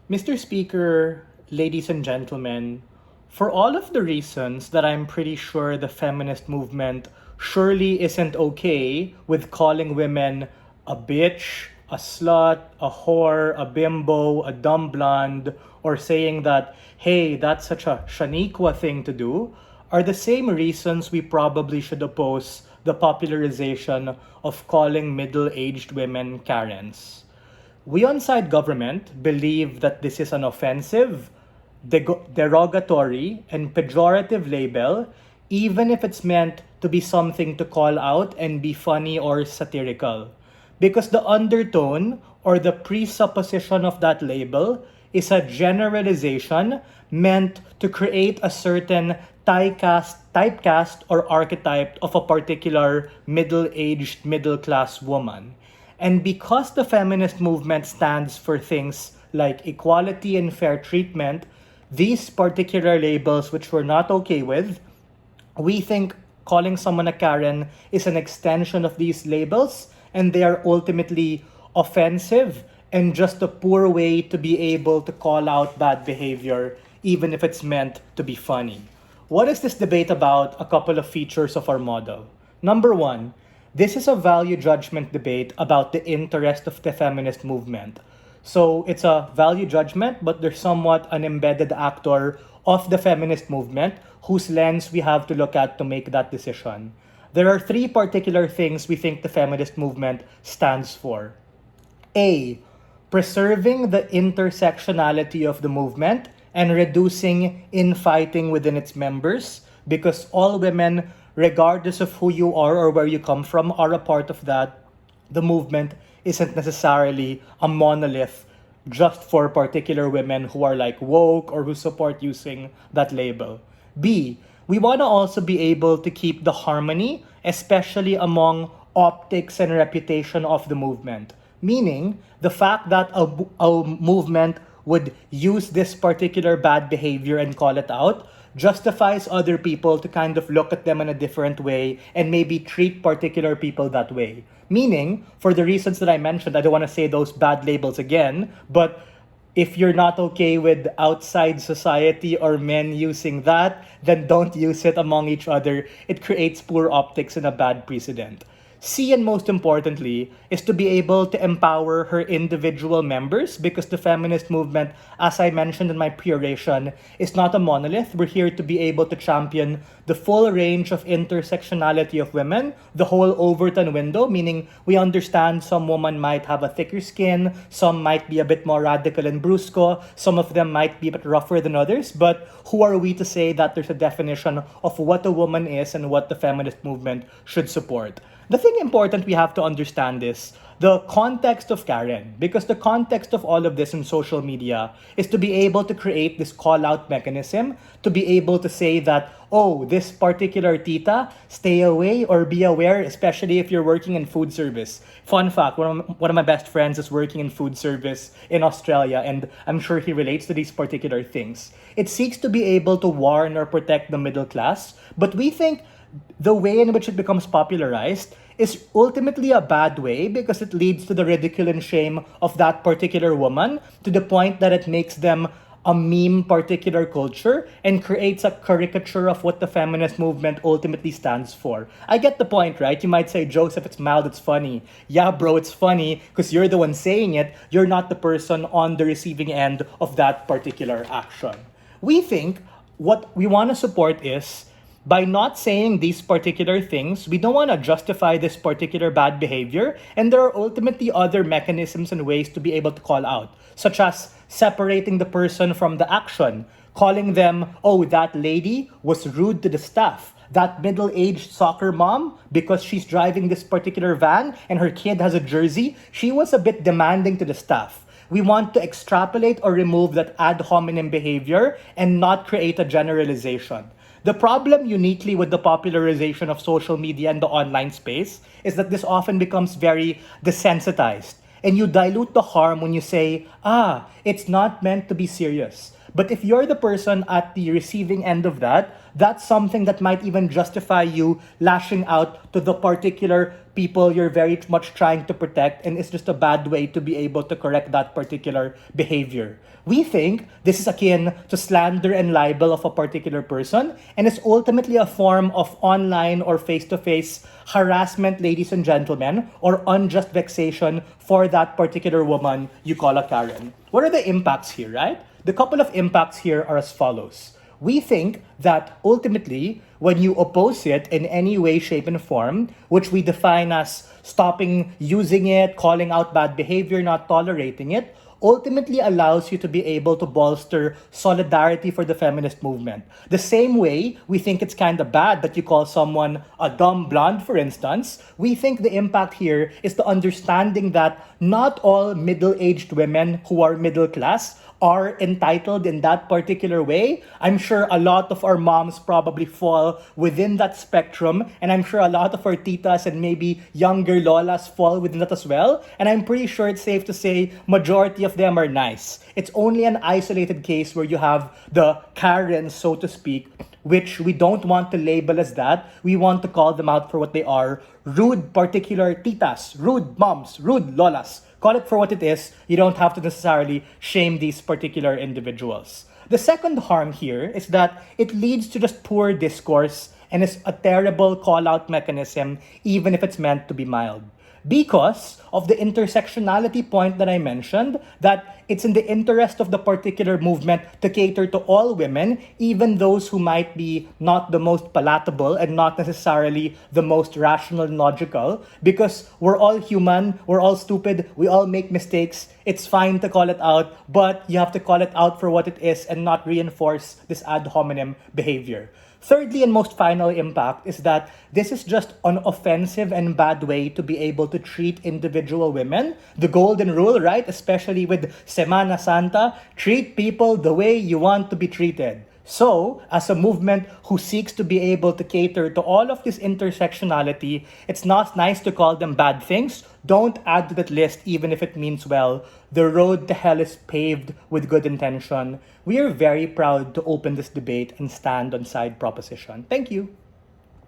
Mr. Speaker, ladies and gentlemen, for all of the reasons that I'm pretty sure the feminist movement surely isn't okay with calling women a bitch, a slut, a whore, a bimbo, a dumb blonde, or saying that, hey, that's such a Shaniqua thing to do, are the same reasons we probably should oppose the popularization of calling middle aged women Karens. We on side government believe that this is an offensive, derogatory, and pejorative label, even if it's meant to be something to call out and be funny or satirical. Because the undertone or the presupposition of that label is a generalization meant to create a certain typecast or archetype of a particular middle aged, middle class woman. And because the feminist movement stands for things like equality and fair treatment, these particular labels, which we're not okay with, we think calling someone a Karen is an extension of these labels, and they are ultimately offensive and just a poor way to be able to call out bad behavior, even if it's meant to be funny. What is this debate about? A couple of features of our model. Number one, this is a value judgment debate about the interest of the feminist movement. So it's a value judgment, but there's somewhat an embedded actor of the feminist movement whose lens we have to look at to make that decision. There are three particular things we think the feminist movement stands for. A, preserving the intersectionality of the movement and reducing infighting within its members, because all women, regardless of who you are or where you come from, are a part of that. The movement isn't necessarily a monolith just for particular women who are like woke or who support using that label. B, we want to also be able to keep the harmony, especially among optics and reputation of the movement. Meaning, the fact that a movement would use this particular bad behavior and call it out justifies other people to kind of look at them in a different way and maybe treat particular people that way. Meaning, for the reasons that I mentioned, I don't want to say those bad labels again, but if you're not okay with outside society or men using that, then don't use it among each other. It creates poor optics and a bad precedent. C, and most importantly, is to be able to empower her individual members, because the feminist movement, as I mentioned in my pre-oration, is not a monolith. We're here to be able to champion the full range of intersectionality of women, the whole Overton window, meaning we understand some women might have a thicker skin, some might be a bit more radical and brusco, some of them might be a bit rougher than others, but who are we to say that there's a definition of what a woman is and what the feminist movement should support? The thing important we have to understand is the context of Karen, because the context of all of this in social media is to be able to create this call out mechanism, to be able to say that, oh, this particular tita, stay away or be aware, especially if you're working in food service. Fun fact, one of my best friends is working in food service in Australia, and I'm sure he relates to these particular things. It seeks to be able to warn or protect the middle class, but we think the way in which it becomes popularized is ultimately a bad way, because it leads to the ridicule and shame of that particular woman to the point that it makes them a meme particular culture and creates a caricature of what the feminist movement ultimately stands for. I get the point, right? You might say, Joseph, it's mild, it's funny. Yeah, bro, it's funny because you're the one saying it. You're not the person on the receiving end of that particular action. We think what we want to support is, by not saying these particular things, we don't want to justify this particular bad behavior, and there are ultimately other mechanisms and ways to be able to call out, such as separating the person from the action, calling them, oh, that lady was rude to the staff. That middle-aged soccer mom, because she's driving this particular van and her kid has a jersey, she was a bit demanding to the staff. We want to extrapolate or remove that ad hominem behavior and not create a generalization. The problem uniquely with the popularization of social media and the online space is that this often becomes very desensitized. And you dilute the harm when you say, it's not meant to be serious. But if you're the person at the receiving end of that, that's something that might even justify you lashing out to the particular people you're very much trying to protect, and it's just a bad way to be able to correct that particular behavior. We think this is akin to slander and libel of a particular person, and it's ultimately a form of online or face-to-face harassment, ladies and gentlemen, or unjust vexation for that particular woman you call a Karen. What are the impacts here, right? The couple of impacts here are as follows. We think that ultimately, when you oppose it in any way, shape, and form, which we define as stopping using it, calling out bad behavior, not tolerating it, ultimately allows you to be able to bolster solidarity for the feminist movement. The same way we think it's kind of bad that you call someone a dumb blonde, for instance, we think the impact here is the understanding that not all middle-aged women who are middle class are entitled in that particular way. I'm sure a lot of our moms probably fall within that spectrum, and I'm sure a lot of our titas and maybe younger lolas fall within that as well. And I'm pretty sure it's safe to say majority of them are nice. It's only an isolated case where you have the Karens, so to speak, which we don't want to label as that. We want to call them out for what they are. Rude particular titas, rude moms, rude lolas. Call it for what it is. You don't have to necessarily shame these particular individuals. The second harm here is that it leads to just poor discourse and is a terrible call-out mechanism, even if it's meant to be mild. Because of the intersectionality point that I mentioned, that it's in the interest of the particular movement to cater to all women, even those who might be not the most palatable and not necessarily the most rational and logical, because we're all human, we're all stupid, we all make mistakes. It's fine to call it out, but you have to call it out for what it is and not reinforce this ad hominem behavior. Thirdly, and most final impact is that this is just an offensive and bad way to be able to treat individual women. The golden rule, right? Especially with Semana Santa, treat people the way you want to be treated. So, as a movement who seeks to be able to cater to all of this intersectionality, it's not nice to call them bad things. Don't add to that list even if it means well. The road to hell is paved with good intention. We are very proud to open this debate and stand on side proposition. Thank you.